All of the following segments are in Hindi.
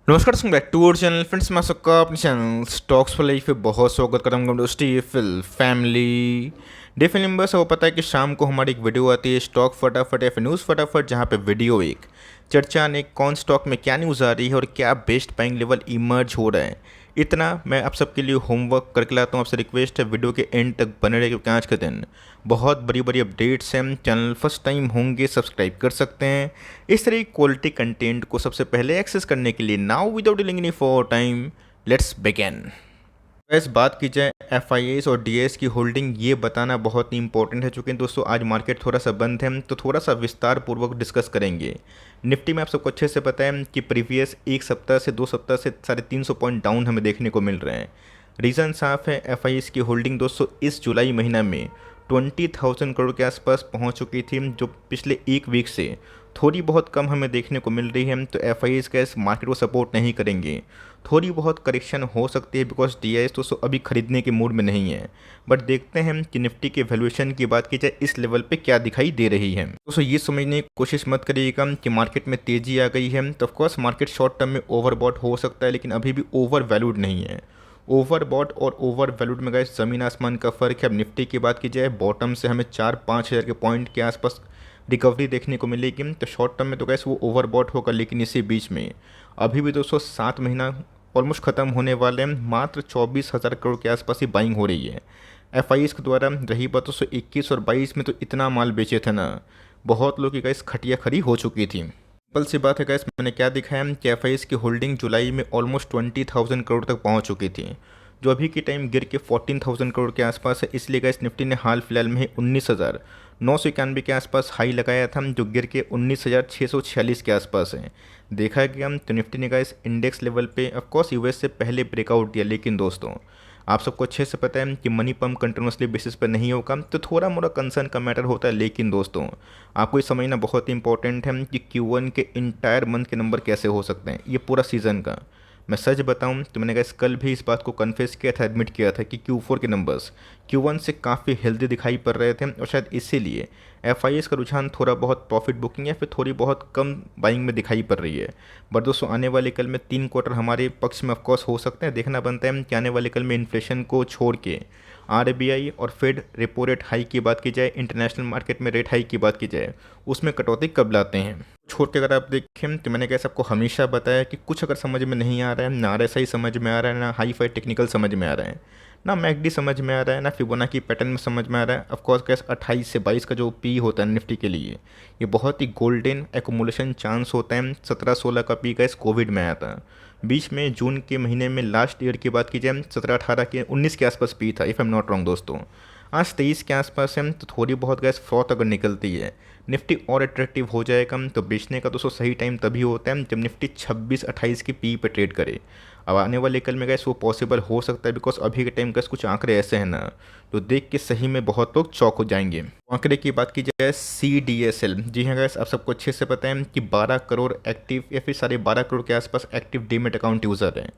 नमस्कार दोस्तों, back to our channel. Friends, मैं सबका अपने चैनल स्टॉक्स फॉर लाइफ पे बहुत स्वागत करता हूँ। दोस्तों, ये फिल फैमिली डे फिल्म बस वो पता है कि शाम को हमारी एक वीडियो आती है स्टॉक फटाफट या फिर न्यूज़ फटाफट, जहाँ पे वीडियो एक चर्चा ने कौन स्टॉक में क्या न्यूज़ आ रही है और क्या बेस्ट बाइंग लेवल इमर्ज हो रहा है। इतना मैं आप सबके लिए होमवर्क करके लाता हूँ। आपसे रिक्वेस्ट है वीडियो के एंड तक बने रहे, क्योंकि आज के दिन बहुत बड़ी बड़ी अपडेट्स हैं। चैनल फर्स्ट टाइम होंगे सब्सक्राइब कर सकते हैं इस तरह की क्वालिटी कंटेंट को सबसे पहले एक्सेस करने के लिए। Now without delaying any for time, let's begin. इस बात की जाए एफ और डी की होल्डिंग, ये बताना बहुत ही इंपॉर्टेंट है। चूँकि दोस्तों आज मार्केट थोड़ा सा बंद है, तो थोड़ा सा विस्तार पूर्वक डिस्कस करेंगे। निफ्टी में आप सबको अच्छे से पता है कि प्रीवियस एक सप्ताह से 2 सप्ताह से 350 पॉइंट डाउन हमें देखने को मिल रहे हैं। रीज़न साफ है, एफ की होल्डिंग दोस्तों इस जुलाई महीना में 20,000 करोड़ के आसपास पहुंच चुकी थी, जो पिछले एक वीक से थोड़ी बहुत कम हमें देखने को मिल रही है। तो एफ का इस मार्केट को सपोर्ट नहीं करेंगे। थोड़ी बहुत करेक्शन हो सकती है, बिकॉज डी दोस्तों अभी खरीदने के मूड में नहीं है। बट देखते हैं कि निफ्टी के वैल्यूएशन की बात की जाए इस लेवल पे क्या दिखाई दे रही है। दोस्तों ये समझने की कोशिश मत करिएगा कि मार्केट में तेज़ी आ गई है, तो ऑफकोर्स मार्केट शॉर्ट टर्म में ओवरबॉट हो सकता है, लेकिन अभी भी ओवर वैल्यूड नहीं है। ओवरबॉट और ओवर वैल्यूड में गए ज़मीन आसमान का फ़र्क है। अब निफ्टी की बात की जाए, बॉटम से हमें 4-5 हज़ार के पॉइंट के आसपास रिकवरी देखने को मिलेगी। तो शॉर्ट टर्म में तो गैस वो ओवरबॉट होगा, लेकिन इसी बीच में अभी भी दोस्तों 7 महीना ऑलमोस्ट ख़त्म होने वाले हैं, मात्र 24,000 करोड़ के आसपास ही बाइंग हो रही है एफ के द्वारा। रही बात दोस्तों 21 और 22 में तो इतना माल बेचे थे ना, बहुत लोग की गैस खटिया खरी हो चुकी थी। सिंपल सी बात है गैस, मैंने क्या दिखाया कि एफ की होल्डिंग जुलाई में ऑलमोस्ट 20,000 करोड़ तक पहुंच चुकी थी, जो अभी के टाइम गिर के 14,000 करोड़ के आसपास है। इसलिए गैस निफ्टी ने हाल फिलहाल में ही 19,991 के आसपास हाई लगाया था, जो गिर के 19,646 के आसपास है। देखा गया तो निफ्टी ने गैस इंडेक्स लेवल पे ऑफकोर्स यूएस से पहले ब्रेकआउट दिया, लेकिन दोस्तों आप सबको अच्छे से पता है कि मनी पम्प कंटिन्यूसली बेसिस पर नहीं होगा, तो थोड़ा मोड़ा कंसर्न का मैटर होता है। लेकिन दोस्तों आपको ये समझना बहुत ही इंपॉर्टेंट है कि Q1 के इंटायर मंथ के नंबर कैसे हो सकते हैं, ये पूरा सीज़न का। मैं सच बताऊं तो मैंने कहा कल भी इस बात को कन्फेस किया था, एडमिट किया था कि Q4 के नंबर्स Q1 से काफ़ी हेल्दी दिखाई पड़ रहे थे, और शायद इसीलिए एफ का रुझान थोड़ा बहुत प्रॉफिट बुकिंग या फिर थोड़ी बहुत कम बाइंग में दिखाई पड़ रही है। बट दोस्तों आने वाले कल में 3 क्वार्टर हमारे पक्ष में ऑफकोर्स हो सकते हैं। देखना बनता है कि आने वाले कल में इन्फ्लेशन को छोड़ के आरबीआई और फेड रेपो रेट हाइक की बात की जाए, इंटरनेशनल मार्केट में रेट हाइक की बात की जाए, उसमें कटौती कब लाते हैं। छोड़ के अगर आप देखें तो मैंने कैसे आपको हमेशा बताया कि कुछ अगर समझ में नहीं आ रहा है, ना RSI समझ में आ रहा है, ना हाई फाई टेक्निकल समझ में आ रहा है, ना मैकडी समझ में आ रहा है, ना फिबोनाची पैटर्न में समझ में आ रहा है। ऑफकोर्स कैसे 28 से 22 का जो पी होता है निफ्टी के लिए, ये बहुत ही गोल्डन एकुमुलेशन चांस होता है। 17-16 का पी गैस कोविड में आया था, बीच में जून के महीने में लास्ट ईयर की बात की जाए 17-18 के 19 के आसपास पी था, if I am not wrong दोस्तों। आज 23 के आसपास है, तो थोड़ी बहुत गैस फ्रॉथ अगर निकलती है, निफ्टी और अट्रैक्टिव हो जाएगा। तो बेचने का दोस्तों सही टाइम तभी होता है जब निफ्टी 26-28 की पी पे ट्रेड करे। अब आने वाले कल में गैस वो पॉसिबल हो सकता है, बिकॉज अभी के टाइम गैस कुछ आंकड़े ऐसे हैं ना, तो देख के सही में बहुत लोग चौंक हो जाएंगे। आंकड़े की बात की जाए CDSL, जी हाँ गैस आप सबको अच्छे से पता है कि 12 करोड़ एक्टिव या फिर 12.5 करोड़ के आसपास एक्टिव डीमेट अकाउंट यूज़र हैं।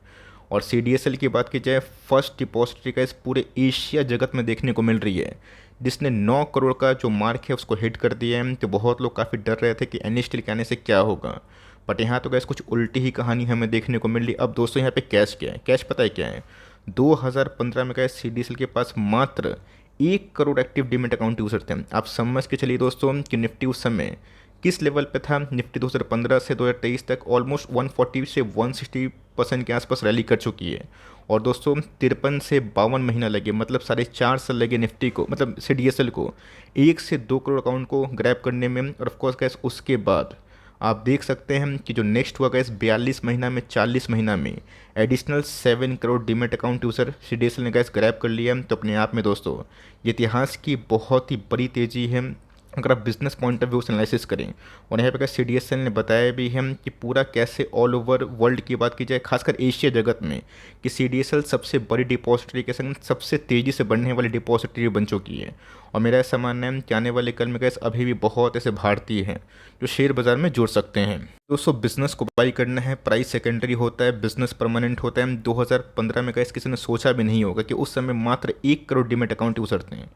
और CDSL की बात की जाए, फर्स्ट डिपॉजिटरी का इस पूरे एशिया जगत में देखने को मिल रही है, जिसने 9 करोड़ का जो मार्क है उसको हिट कर दिया है। तो बहुत लोग काफ़ी डर रहे थे कि एनएसटी के आने से क्या होगा, बट यहाँ तो गैस कुछ उल्टी ही कहानी हमें देखने को मिल रही। अब दोस्तों यहाँ पे कैश क्या है, कैश पता है क्या है, 2015 में गैस CDSL के पास मात्र 1 crore active demat account user थे। आप समझ के चलिए दोस्तों कि निफ्टी उस समय किस लेवल पे था। निफ्टी 2015 से 2023 तक ऑलमोस्ट 140 से 160% के आसपास रैली कर चुकी है। और दोस्तों 53 से 52 महीना लगे, मतलब 4.5 साल लगे निफ्टी को, मतलब CDSL को 1 से 2 करोड़ अकाउंट को ग्रैब करने में। और ऑफकोर्स गैस उसके बाद आप देख सकते हैं कि जो नेक्स्ट हुआ गैस 42 महीना में, 40 महीना में additional 7 crore demat account user CDSL ने गैस ग्रैब कर लिया। तो अपने आप में दोस्तों ये इतिहास की बहुत ही बड़ी तेज़ी है अगर आप बिजनेस पॉइंट ऑफ व्यू से एनालिसिस करें। और यहाँ पे CDSL ने बताया भी है कि पूरा कैसे ऑल ओवर वर्ल्ड की बात की जाए, खासकर एशिया जगत में, कि CDSL सबसे बड़ी डिपॉजिटरी के संग सबसे तेज़ी से बढ़ने वाली डिपॉजिटरी बन चुकी है। और मेरा ऐसा मानना है कि आने वाले कल में गैस अभी भी बहुत ऐसे भारतीय हैं जो शेयर बाज़ार में जुड़ सकते हैं। दोस्तों बिजनेस को बाई करना है, प्राइस सेकेंडरी होता है, बिजनेस परमानेंट होता है। 2015 में गैस किसी ने सोचा भी नहीं होगा कि उस समय मात्र 1 करोड़ डीमेट अकाउंट यूज़र थे।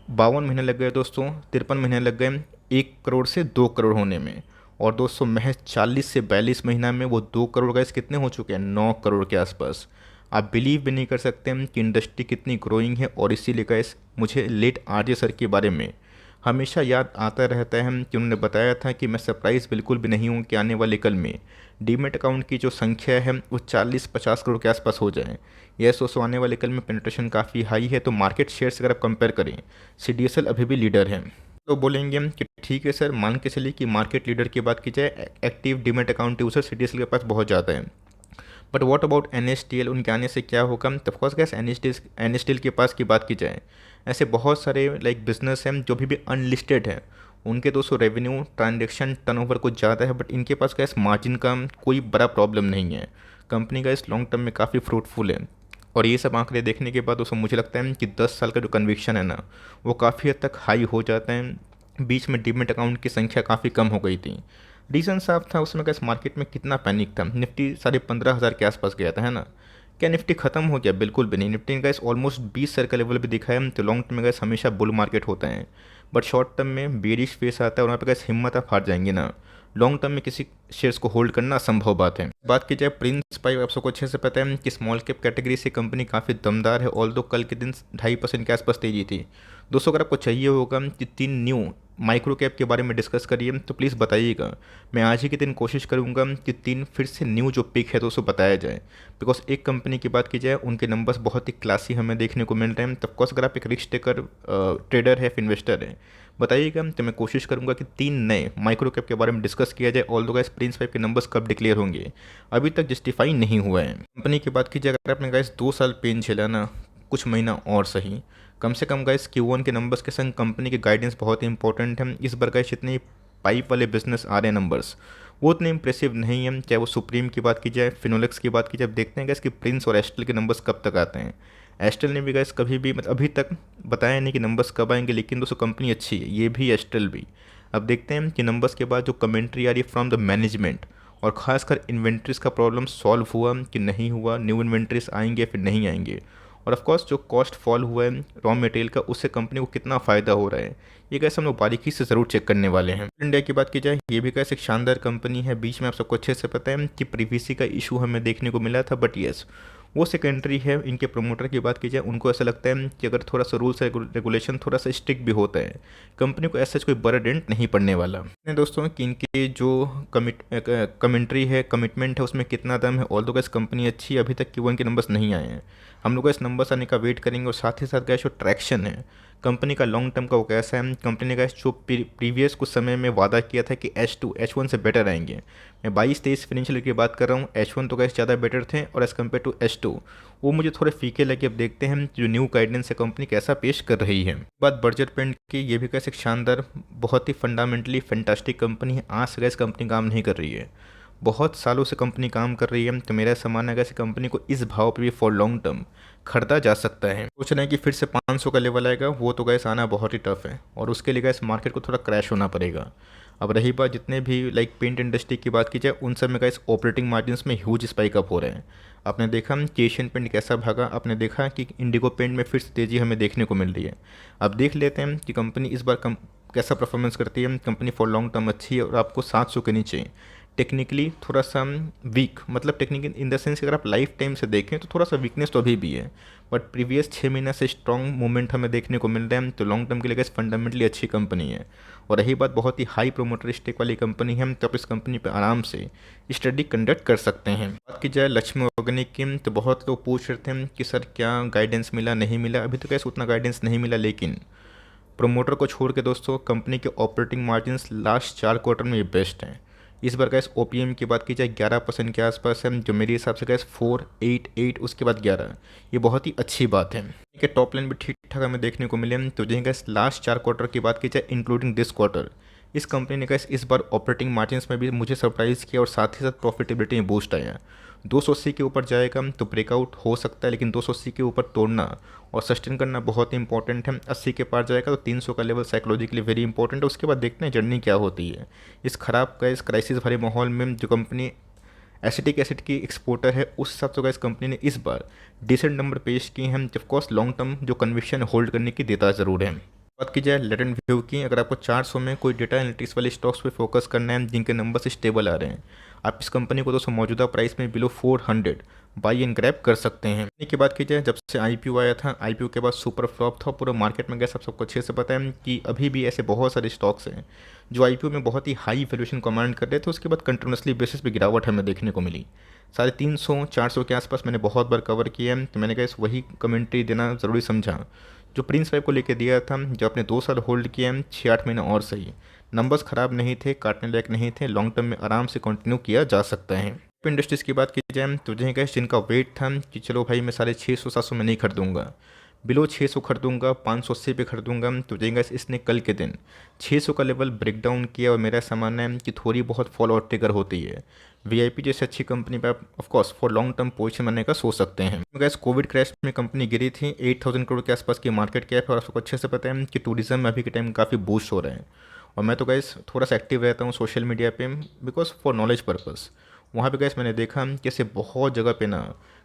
52 महीने लग गए दोस्तों, 53 महीने लग गए 1 करोड़ से 2 करोड़ होने में। और दोस्तों महज 40 से 42 महीना में वो 2 करोड़ गैस कितने हो चुके हैं, 9 करोड़ के आसपास। आप बिलीव भी नहीं कर सकते हैं कि इंडस्ट्री कितनी ग्रोइंग है। और इसीलिए गैस मुझे लेट आरजे सर के बारे में हमेशा याद आता रहता है कि उन्होंने बताया था कि मैं सरप्राइज़ बिल्कुल भी नहीं हूँ कि आने वाले कल में डीमेट अकाउंट की जो संख्या है वो 40-50 करोड़ के आसपास हो जाए। यह दोस्तों आने वाले कल में पेनिट्रेशन काफ़ी हाई है। तो मार्केट शेयर से अगर आप कंपेयर करें, सीडीएसएल अभी भी लीडर है। तो बोलेंगे हम कि ठीक है सर, मान के चलिए कि मार्केट लीडर की बात की जाए, active demat account user CDSL के पास बहुत ज़्यादा है। बट व्हाट अबाउट एनएसटीएल, उनके आने से क्या होगा। तो ऑफकोर्स गैस एनएसटीएल के पास की बात की जाए, ऐसे बहुत सारे लाइक बिजनेस हैं जो भी अनलिस्टेड है। उनके दोस्तों रेवेन्यू ट्रांजेक्शन टर्नओवर कुछ ज़्यादा है, बट इनके पास गैस मार्जिन का कोई बड़ा प्रॉब्लम नहीं है। कंपनी का इस लॉन्ग टर्म में काफ़ी फ्रूटफुल है। और ये सब आंकड़े देखने के बाद दोस्तों मुझे लगता है कि 10 साल का जो कन्विक्शन है ना, वो काफ़ी हद तक हाई हो जाता है। बीच में डीमेट अकाउंट की संख्या काफ़ी कम हो गई थी। रीज़न साफ था, उसमें कैसे मार्केट में कितना पैनिक था। निफ्टी 15,500 के आसपास गया था, है ना। क्या निफ्टी खत्म हो गया? बिल्कुल भी नहीं। निफ्टी का ऑलमोस्ट 20 सर का लेवल भी दिखा है। तो लॉन्ग टर्म में गैस हमेशा बुल मार्केट होता है, बट शॉर्ट टर्म में बेरिश फेस आता है और वहाँ पे गैस हिम्मत आप हार जाएंगे ना। लॉन्ग टर्म में किसी शेयर्स को होल्ड करना असंभव बात है। बात की जाए प्रिंस पाइप, आप सबको अच्छे से पता है कि स्मॉल कैप कैटेगरी से कंपनी काफ़ी दमदार है। ऑल दो कल के दिन 2.5% के आसपास तेजी थी। दोस्तों अगर आपको चाहिए होगा कि 3 न्यू माइक्रो कैप के बारे में डिस्कस करिए तो प्लीज़ बताइएगा। मैं आज ही के दिन कोशिश करूंगा कि 3 फिर से न्यू जो पिक है तो उसको बताया जाए। बिकॉज एक कंपनी की बात की जाए, उनके नंबर्स बहुत ही क्लासी हमें देखने को मिल रहे हैं। तब कोर्स अगर आप एक रिस्क टेकर ट्रेडर है, इन्वेस्टर है, बताइएगा। तो मैं कोशिश करूंगा कि 3 नए माइक्रो कैप के बारे में डिस्कस किया जाए। ऑल दो गाइस प्रिंस फाइव के नंबर्स कब डिक्लेयर होंगे अभी तक जस्टिफाई नहीं हुआ है। कंपनी की बात की जाए, अगर आपने गाइस 2 साल पेन झेला ना, कुछ महीना और सही, कम से कम गाइस Q1 के नंबर्स के संग कंपनी के गाइडेंस बहुत ही इंपॉर्टेंट है। इस बार गाइस जितने पाइप वाले बिजनेस आ रहे हैं नंबर्स, वो उतने इंप्रेसिव नहीं है। चाहे वो सुप्रीम की बात की जाए, फिनोलेक्स की बात की जाए, अब देखते हैं गाइस कि प्रिंस और एस्टेल के नंबर्स कब तक आते हैं। एस्टेल ने भी गाइस कभी भी मतलब अभी तक बताया नहीं कि नंबर्स कब आएंगे, लेकिन दोस्तों कंपनी अच्छी है, ये भी एस्टेल भी। अब देखते हैं कि नंबर्स के बाद जो कमेंट्री आ रही है फ्रॉम द मैनेजमेंट, और ख़ासकर इन्वेंट्रीज का प्रॉब्लम सॉल्व हुआ कि नहीं हुआ, न्यू इन्वेंट्रीज आएंगे फिर नहीं आएंगे, और ऑफ कोर्स जो कॉस्ट फॉल हुआ है रॉ मटेरियल का, उससे कंपनी को कितना फ़ायदा हो रहा है, ये कैसे हम लोग बारीकी से ज़रूर चेक करने वाले हैं। इंडिया की बात की जाए, ये भी कैसे एक शानदार कंपनी है। बीच में आप सबको अच्छे से पता है कि प्रीवीसी का इशू हमें देखने को मिला था, बट येस वो सेकेंडरी है। इनके प्रमोटर की बात की जाए, उनको ऐसा लगता है कि अगर थोड़ा सा रूल्स रेगुलेशन थोड़ा सा स्ट्रिक्ट भी होता है, कंपनी को ऐसा कोई बड़ा डेंट नहीं पड़ने वाला है। दोस्तों कि इनके जो कमेंट्री है, कमिटमेंट है, उसमें कितना दम है। ऑल दो गैस कंपनी अच्छी है, अभी तक Q1 के नंबर्स नहीं आए हैं। हम लोग इस नंबर्स आने का वेट करेंगे। और साथ ही साथ गैस जो ट्रैक्शन है कंपनी का लॉन्ग टर्म का, वो कैसा है। कंपनी ने गैस जो प्रीवियस कुछ समय में वादा किया था कि H1 से बेटर आएंगे। मैं 22-23 फाइनेंशियल की बात कर रहा हूँ। H1 तो गैस ज़्यादा बेटर थे, और एज़ कम्पेयर टू H2 वो मुझे थोड़े फीके लगे। अब देखते हैं जो न्यू गाइडेंस है कंपनी कैसा पेश कर रही है। बात बर्जर पेंट की, ये भी कैसे शानदार, बहुत ही फंडामेंटली फैंटास्टिक कंपनी है। आज से गैस कंपनी काम नहीं कर रही है, बहुत सालों से कंपनी काम कर रही है। तो मेरा ऐसा मानना है कि कंपनी को इस भाव पर भी फॉर लॉन्ग टर्म खरीदा जा सकता है। सोच रहे हैं कि फिर से 500 का लेवल आएगा, वो तो गैस आना बहुत ही टफ है, और उसके लिए गैस मार्केट को थोड़ा क्रैश होना पड़ेगा। अब रही बात जितने भी लाइक पेंट इंडस्ट्री की बात की जाए, उन सब में गैस ऑपरेटिंग मार्जिन में ह्यूज स्पाइक अप हो रहे हैं। आपने देखा कि एशियन पेंट कैसा भागा, आपने देखा कि इंडिगो पेंट में फिर से तेज़ी हमें देखने को मिल रही है। अब देख लेते हैं कि कंपनी इस बार कैसा परफॉर्मेंस करती है। कंपनी फॉर लॉन्ग टर्म अच्छी है, और आपको 700 के नीचे टेक्निकली थोड़ा सा वीक, मतलब टेक्निकल इन द सेंस अगर आप लाइफ टाइम से देखें तो थोड़ा सा वीकनेस तो अभी भी है, बट प्रीवियस 6 महीना से स्ट्रॉन्ग मूवमेंट हमें देखने को मिल रहा है। तो लॉन्ग टर्म के लिए फंडामेंटली अच्छी कंपनी है। और रही बात बहुत ही हाई प्रोमोटर स्टेक वाली कंपनी है, तो आप इस कंपनी पर आराम से स्टडी कंडक्ट कर सकते हैं। बात की जाए लक्ष्मी ऑर्गेनिक की, तो बहुत लोग पूछ रहे थे कि सर क्या गाइडेंस मिला, नहीं मिला। अभी तो कैसे उतना गाइडेंस नहीं मिला, लेकिन प्रोमोटर को छोड़ के दोस्तों कंपनी के ऑपरेटिंग मार्जिन लास्ट 4 क्वार्टर में ये बेस्ट हैं। इस बार गैस ओपीएम की बात की जाए 11% के आसपास है, जो मेरे हिसाब से गैस 488 उसके बाद 11, ये बहुत ही अच्छी बात है। ठीक है, टॉप लाइन भी ठीक ठाक हमें देखने को मिले। तो जैसे गैस लास्ट 4 क्वार्टर की बात की जाए इंक्लूडिंग दिस क्वार्टर, इस कंपनी ने गैस इस बार ऑपरेटिंग मार्जिन में भी मुझे सरप्राइज़ किया, और साथ ही साथ प्रॉफिटेबिलिटी में बूस्ट आया। 280 के ऊपर जाएगा तो ब्रेकआउट हो सकता है, लेकिन 280 के ऊपर तोड़ना और सस्टेन करना बहुत ही इंपॉर्टेंट है। 80 के पार जाएगा तो 300 का लेवल साइकोलॉजिकली वेरी इंपॉर्टेंट है। उसके बाद देखते हैं जर्नी क्या होती है। इस खराब का इस क्राइसिस भरे माहौल में जो कंपनी एसिटिक एसिड की एक्सपोर्टर है, उस हिसाब से इस कंपनी ने इस बार डिसेंट नंबर पेश किए हैं। ऑफकोर्स लॉन्ग टर्म जो कन्विक्शन होल्ड करने की देता ज़रूर है। बात की जाए लेटेंट व्यू की, अगर आपको 400 में कोई डेटा एनालिटिक्स वाले स्टॉक्स पे फोकस करना है जिनके नंबर्स स्टेबल आ रहे हैं, आप इस कंपनी को दोस्तों मौजूदा प्राइस में बिलो 400 बाई एंड ग्रैब कर सकते हैं। कंपनी की बात की जाए, जब से आईपीओ आया था, आईपीओ के बाद सुपर फ्लॉप था, पूरा मार्केट में गया। सब सबको अच्छे से पता है कि अभी भी ऐसे बहुत सारे स्टॉक्स हैं जो आईपीओ में बहुत ही हाई वैल्यूएशन कमांड कर रहे थे, उसके बाद कंटिन्यूसली बेसिस पे गिरावट हमें देखने को मिली। 350 400 के आसपास मैंने बहुत बार कवर किया है, तो मैंने कहा इस वही कमेंट्री देना ज़रूरी समझा जो प्रिंस फाइव को लेके दिया था। जो आपने 2 साल होल्ड किया है, 6 8 महीने और सही, नंबर्स ख़राब नहीं थे, काटने लायक नहीं थे, लॉन्ग टर्म में आराम से कंटिन्यू किया जा सकता है। इंडस्ट्रीज़ की बात की जाए तो जहाँ गैस जिनका वेट था कि चलो भाई मैं 650 700 में नहीं खरीदूंगा, बिलो 600 खरीदूंगा, 580 पे खरीदूंगा, तो जहाँ गैस इसने कल के दिन 600 का लेवल ब्रेक डाउन किया। और मेरा सामान है कि थोड़ी बहुत फॉल आउट ट्रिगर होती है। वीआईपी जैसे अच्छी कंपनी पे आप of course for long term position बनने का सोच सकते हैं। गैस कोविड क्रैश में कंपनी गिरी थी, 8000 करोड़ के आसपास की मार्केट कैप है, और आपको अच्छे से पता है कि टूरिज्म में अभी के टाइम काफ़ी बूस्ट हो रहे हैं। और मैं तो गैस थोड़ा सा एक्टिव रहता हूँ सोशल मीडिया पे, बिकॉज फॉर नॉलेज पर्पस। वहाँ पे गैस मैंने देखा कि ऐसे बहुत जगह पे ना,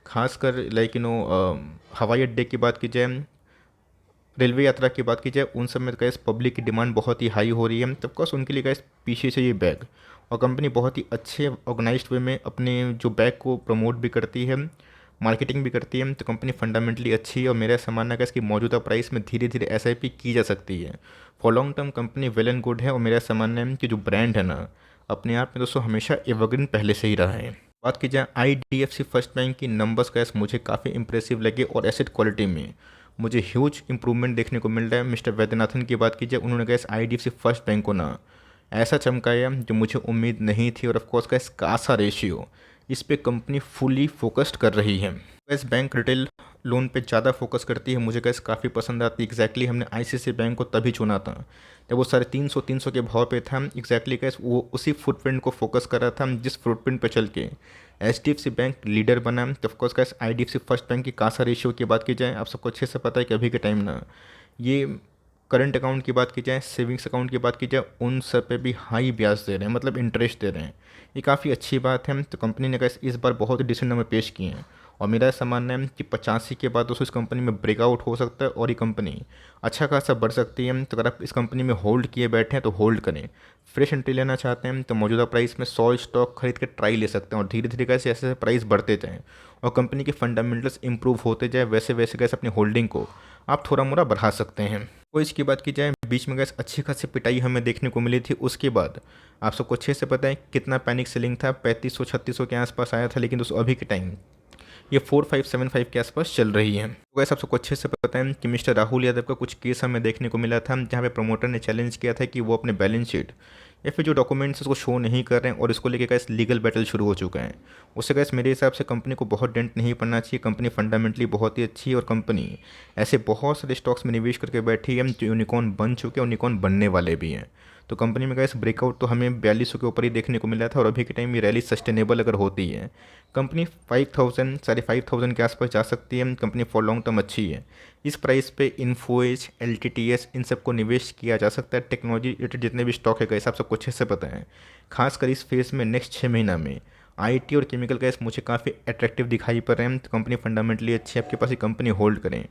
खासकर लाइक हवाई अड्डे की बात की जाए, रेलवे यात्रा की बात की जाए, उन सब में गैस पब्लिक की डिमांड बहुत ही हाई हो रही है। तब कोर्स उनके लिए गैस पीछे से ये बैग, और कंपनी बहुत ही अच्छे ऑर्गेनाइज्ड वे में अपने जो बैग को प्रमोट भी करती है, मार्केटिंग भी करती है। तो कंपनी फंडामेंटली अच्छी है, और मेरा ऐसा मानना है कि इसकी मौजूदा प्राइस में धीरे धीरे एसआईपी की जा सकती है। For long term company well and good है, और मेरा ऐसा मानना है कि जो ब्रांड है ना, अपने आप में दोस्तों हमेशा एवरग्रीन पहले से ही रहा है। बात की जाए आईडीएफसी फर्स्ट बैंक की, नंबर्स गैस मुझे काफ़ी इंप्रेसिव लगे, और एसेट क्वालिटी में मुझे ह्यूज इंप्रूवमेंट देखने को मिल रहा है। मिस्टर वैद्यनाथन की बात की जाए, उन्होंने गैस आईडीएफसी फर्स्ट बैंक को ना ऐसा चमकाया जो मुझे उम्मीद नहीं थी। और ऑफकोर्स गैस कासा रेशियो, इस पे कंपनी फुली फोकस्ड कर रही है। गैस बैंक रिटेल लोन पे ज़्यादा फोकस करती है, मुझे गैस काफ़ी पसंद आती है। एग्जैक्टली हमने आईसीआईसीआई बैंक को तभी चुना था जब वो 350 के भाव पे था। एग्जैक्टली गैस वो उसी फुटप्रिंट को फोकस कर रहा था जिस फुटप्रिंट पे चल के एचडीएफसी बैंक लीडर बना। तो of course gas IDFC first bank की कासा रेशियो की बात की जाए, आप सबको अच्छे से पता है कि अभी के टाइम ना, ये करंट अकाउंट की बात की जाए, सेविंग्स अकाउंट की बात की जाए, उन सब पे भी हाई ब्याज दे रहे हैं, मतलब इंटरेस्ट दे रहे हैं। ये काफ़ी अच्छी बात है। तो कंपनी ने गैस इस बार बहुत ही डिसेंट नंबर पेश किए हैं, और मेरा ऐसा मानना है कि 85 के बाद दोस्तों इस कंपनी में ब्रेकआउट हो सकता है, और ये कंपनी अच्छा खासा बढ़ सकती है। तो अगर आप इस कंपनी में होल्ड किए बैठे हैं तो होल्ड करें। फ्रेश एंट्री लेना चाहते हैं तो मौजूदा प्राइस में 100 स्टॉक खरीद के ट्राई ले सकते हैं, और धीरे धीरे कैसे ऐसे प्राइस बढ़ते जाएँ और कंपनी के फंडामेंटल्स इंप्रूव होते जाए, वैसे वैसे कैसे अपनी होल्डिंग को आप थोड़ा मोड़ा बढ़ा सकते हैं। तो इसकी बात की जाए, बीच में गैस अच्छी खासी पिटाई हमें देखने को मिली थी। उसके बाद आप सबको अच्छे से पता है कितना पैनिक सेलिंग था, 3500 3600 के आसपास आया था, लेकिन दोस्तों अभी के टाइम ये 4575 के आसपास चल रही है। तो वैसे सबको अच्छे से पता है कि मिस्टर राहुल यादव का कुछ केस हमें देखने को मिला था, जहाँ पे प्रमोटर ने चैलेंज किया था कि वो अपने बैलेंस शीट या फिर जो डॉक्यूमेंट्स उसको शो नहीं कर रहे हैं, और इसको लेके गैस लीगल बैटल शुरू हो चुका है। उससे गैस मेरे हिसाब से कंपनी को बहुत डेंट नहीं पड़ना चाहिए। कंपनी फंडामेंटली बहुत ही अच्छी है, और कंपनी ऐसे बहुत सारे स्टॉक्स में निवेश करके बैठी है जो यूनिकॉर्न बन चुके हैं और यूनिकॉर्न बनने वाले भी हैं। तो कंपनी में गैस ब्रेकआउट तो हमें 4200 के ऊपर ही देखने को मिला था, और अभी के टाइम ये रैली सस्टेनेबल अगर होती है, कंपनी 5000 5,500 के आसपास जा सकती है। कंपनी फॉर लॉन्ग टर्म अच्छी है। इस प्राइस पे इन्फोएज, एलटीटीएस, इन सबको निवेश किया जा सकता है। टेक्नोलॉजी रिलेटेड जितने भी स्टॉक है गैस आप सबको अच्छे से पता है। खासकर इस फेज में नेक्स्ट 6 महीना में आईटी और केमिकल गैस मुझे काफ़ी अट्रैक्टिव दिखाई पड़ रहे हैं। तो कंपनी फंडामेंटली अच्छी है, आपके पास ये कंपनी होल्ड करें।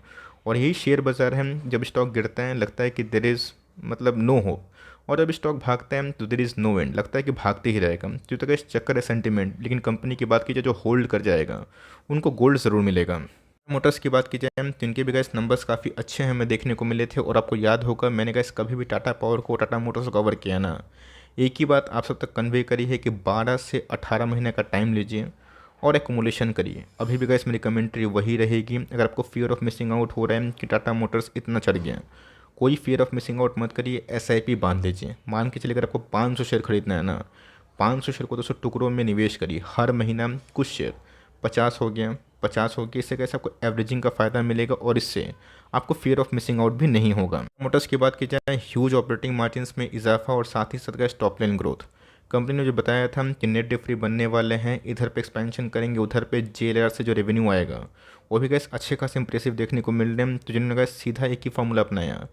और यही शेयर बाज़ार है, जब स्टॉक गिरता है लगता है कि देर इज़ मतलब नो होप, और जब स्टॉक भागता है तो देर इज़ नो एंड, लगता है कि भागते ही रहेगा। तो तक इस चक्कर है सेंटिमेंट। लेकिन कंपनी की बात की जाए, जो होल्ड कर जाएगा उनको गोल्ड ज़रूर मिलेगा। मोटर्स की बात की जाए तो इनके भी गैस नंबर्स काफ़ी अच्छे हमें देखने को मिले थे, और आपको याद होगा मैंने गैस कभी भी टाटा पावर को, टाटा मोटर्स को कवर किया ना, एक ही बात आप सब तक कन्वे करी है कि 12 से 18 महीने का टाइम लीजिए और एक्यूमुलेशन करिए। अभी भी गैस मेरी कमेंट्री वही रहेगी। अगर आपको फियर ऑफ मिसिंग आउट हो रहा है कि टाटा मोटर्स इतना चढ़ गया, कोई फियर ऑफ मिसिंग आउट मत करिए, एसआईपी बांध लीजिए। मान के चलिए अगर आपको 500 शेयर खरीदना है ना, 500 शेयर को 200 टुकड़ों में निवेश करिए। हर महीना कुछ शेयर 50 हो गया, 50 हो गया, इससे कैसे आपको एवरेजिंग का फ़ायदा मिलेगा, और इससे आपको फियर ऑफ मिसिंग आउट भी नहीं होगा। मोटर्स की बात की जाए, ह्यूज ऑपरेटिंग मार्जिन्स में इजाफा और साथ ही साथ का स्टॉप लाइन ग्रोथ। कंपनी ने जो बताया था कि नेट डिफ्री बनने वाले हैं, इधर पे एक्सपेंशन करेंगे, उधर पे जेएलआर से जो रेवेन्यू आएगा वो भी गैस अच्छे खासे इंप्रेसिव देखने को मिल रहे हैं। तो जिन्होंने गैस सीधा एक ही फार्मूला अपनाया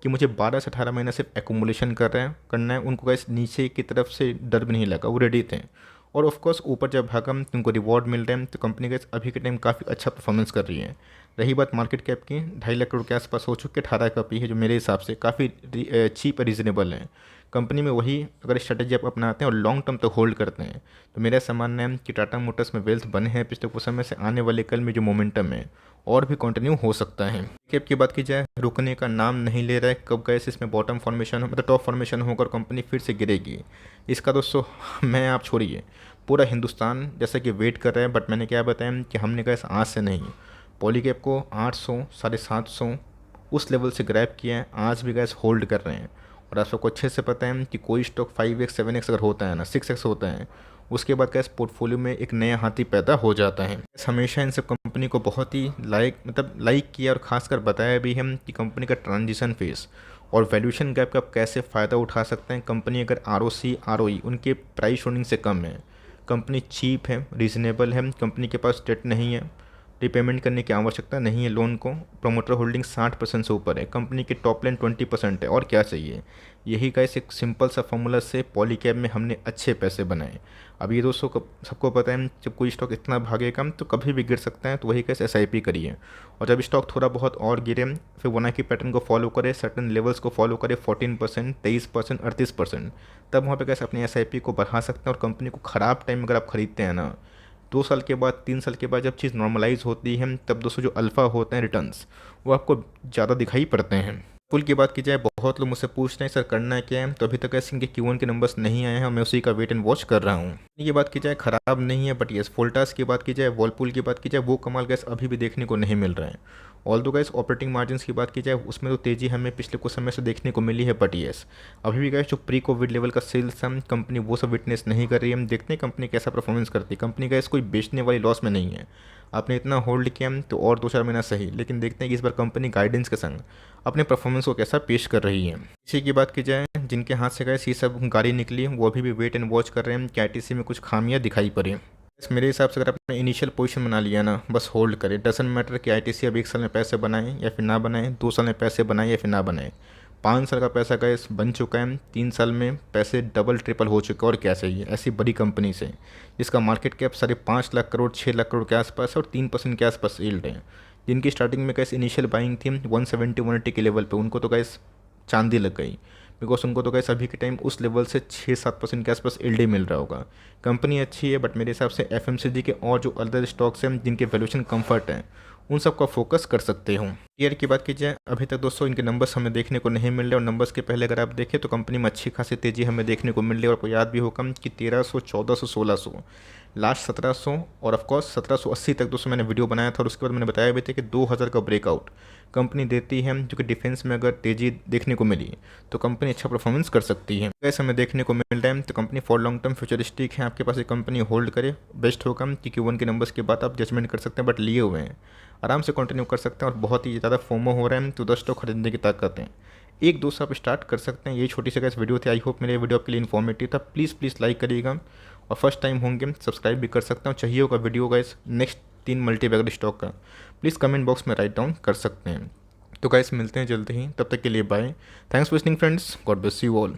कि मुझे 12 से 18 महीना सिर्फ एकुमुलेशन करना है, उनको गैस नीचे की तरफ से डर भी नहीं लगा, वो रेडी थे। और ऑफ कोर्स ऊपर जब भागा तुमको रिवॉर्ड मिल रहे हैं, तो कंपनी गैस अभी के टाइम काफ़ी अच्छा परफॉर्मेंस कर रही है। रही बात मार्केट कैप की, 2.5 लाख करोड़ के आसपास हो चुके, 18 का पी है, जो मेरे हिसाब से काफ़ी चीप और रीजनेबल है। कंपनी में वही अगर स्ट्रेटेजी आप अपनाते हैं और लॉन्ग टर्म तक होल्ड करते हैं, तो मेरा ऐसा मानना है कि टाटा मोटर्स में वेल्थ बने हैं पिछले कुछ समय से, आने वाले कल में जो मोमेंटम है और भी कंटिन्यू हो सकता है। कैप की बात की जाए, रुकने का नाम नहीं ले रहा है। कब गए इसमें बॉटम फॉर्मेशन मतलब टॉप फॉर्मेशन होकर कंपनी फिर से गिरेगी, इसका दोस्तों मैं आप छोड़िए, पूरा हिंदुस्तान जैसा कि वेट कर रहा है। बट मैंने क्या बताया कि हमने कहा आज से नहीं, पॉलीकैप को 800 750 उस लेवल से ग्रैब किया है, आज भी गैस होल्ड कर रहे हैं। और आप सबको अच्छे से पता है कि कोई स्टॉक 5x 7x अगर होता है ना, 6x होता है, उसके बाद गैस पोर्टफोलियो में एक नया हाथी पैदा हो जाता है। हमेशा इन सब कंपनी को बहुत ही लाइक किया और खासकर बताया भी हम कि कंपनी का ट्रांजिशन फेस और वैल्यूएशन गैप का आप कैसे फ़ायदा उठा सकते हैं। कंपनी अगर ROC ROE उनके प्राइस होल्डिंग से कम है, कंपनी चीप है, रीज़नेबल है, कंपनी के पास डेट नहीं है, रिपेमेंट करने की आवश्यकता नहीं है लोन को, प्रमोटर होल्डिंग 60% से ऊपर है, कंपनी की टॉप लाइन 20% है, और क्या चाहिए। यही गाइस एक सिंपल सा फॉर्मूला से पॉलीकैब में हमने अच्छे पैसे बनाए। अब ये दोस्तों सबको पता है जब कोई स्टॉक इतना भागेगा तो कभी भी गिर सकता है, तो वही कैसे SIP करिए। और जब स्टॉक थोड़ा बहुत और गिरे, फिर वनाकी पैटर्न को फॉलो करे, सर्टन लेवल्स को फॉलो करे, 14%, 23%, 38%, तब वहाँ पे कैसे अपनी SIP को बढ़ा सकते हैं। और कंपनी को ख़राब टाइम अगर आप खरीदते हैं ना, 2 साल के बाद 3 साल के बाद जब चीज़ नॉर्मलाइज होती है, तब दोस्तों जो अल्फ़ा होते हैं रिटर्न्स, वो आपको ज़्यादा दिखाई पड़ते हैं। पुल की बात की जाए, बहुत लोग मुझसे पूछते हैं सर करना है क्या है, तो अभी तक ऐसे इनके Q1 के नंबर्स नहीं आए हैं, मैं उसी का वेट एंड वॉच कर रहा हूँ। ये बात की जाए ख़राब नहीं है, बट येस वोल्टास की बात की जाए, वॉलपुल की बात की जाए, वो कमाल गैस अभी भी देखने को नहीं मिल रहा है। ऑल्दो गैस ऑपरेटिंग मार्जिन की बात की जाए, उसमें तो तेज़ी हमें पिछले कुछ समय से देखने को मिली है, बट येस अभी भी गैस जो प्री कोविड लेवल का सेल्स हम कंपनी वो सब विटनेस नहीं कर रही है। हम देखते हैं कंपनी कैसा परफॉर्मेंस करती है। कंपनी गैस कोई बेचने वाली लॉस में नहीं है। आपने इतना होल्ड किया तो और 2-4 महीना सही, लेकिन देखते हैं कि इस बार कंपनी गाइडेंस के संग अपने परफॉर्मेंस को कैसा पेश कर रही है। इसी की बात की जाए, जिनके हाथ से गैस ये सब गाड़ी निकली, वो अभी भी वेट एंड वॉच कर रहे हैं कि ITC में कुछ खामियां दिखाई पड़ी। मेरे हिसाब से अगर आपने इनिशियल पोजीशन बना लिया ना, बस होल्ड करें। डजंट मैटर कि ITC अब 1 साल में पैसे बनाएं या फिर ना बनाएं, 2 साल में पैसे बनाएं या फिर ना बनाएं, 5 साल का पैसा गैस बन चुका है, 3 साल में पैसे डबल ट्रिपल हो चुके, और क्या चाहिए ऐसी बड़ी कंपनी से जिसका मार्केट कैप 5.5 लाख करोड़ 6 लाख करोड़ के आसपास और 3% के आसपास यील्ड है। जिनकी स्टार्टिंग में गैस इनिशियल बाइंग थी 170-180 के लेवल पे, उनको तो गैस चांदी लग गई, बिकॉज उनको तो गैस अभी के टाइम उस लेवल से 6-7% के आसपास यील्ड मिल रहा होगा। कंपनी अच्छी है, बट मेरे हिसाब से FMCG के और जो अदर स्टॉक्स हैं जिनके वैल्यूएशन कंफर्ट है, उन सब का फोकस कर सकते हो। ईयर की बात की जाए, अभी तक दोस्तों इनके नंबर्स हमें देखने को नहीं मिल रहे, और नंबर्स के पहले अगर आप देखें तो कंपनी में अच्छी खासी तेज़ी हमें देखने को मिल रही है। और आपको याद भी होगा कि 1300, 1400, 1600, लास्ट 1700 और ऑफकोर्स 1780 तक दोस्तों मैंने वीडियो बनाया था। और उसके बाद मैंने बताया भी था कि 2000 का ब्रेकआउट कंपनी देती है, जो कि डिफेंस में अगर तेज़ी देखने को मिली तो कंपनी अच्छा परफॉर्मेंस कर सकती है। ऐसा हमें देखने को मिल रहा है, तो company for long term futuristic है। आपके पास एक कंपनी होल्ड करे, बेस्ट होगा कि Q1 के नंबर्स के बाद आप जजमेंट कर सकते हैं, बट लिए हुए हैं आराम से कंटिन्यू कर सकते हैं। और बहुत ही ज़्यादा फोमो हो रहा है तो 10 स्टॉक खरीदने की ताकत है, 1-2 से आप स्टार्ट कर सकते हैं। ये छोटी सी गैस वीडियो थी, आई होप मेरे वीडियो आपके लिए इन्फॉर्मेटिव था। प्लीज़ लाइक करिएगा, और फर्स्ट टाइम होंगे सब्सक्राइब भी कर सकते हैं। चाहिए होगा video guys next 3 multibagger stock का, प्लीज़ कमेंट बॉक्स में राइट डाउन कर सकते हैं। तो गाइस मिलते हैं जल्दी ही, तब तक के लिए bye. Thanks for listening friends, God bless you all.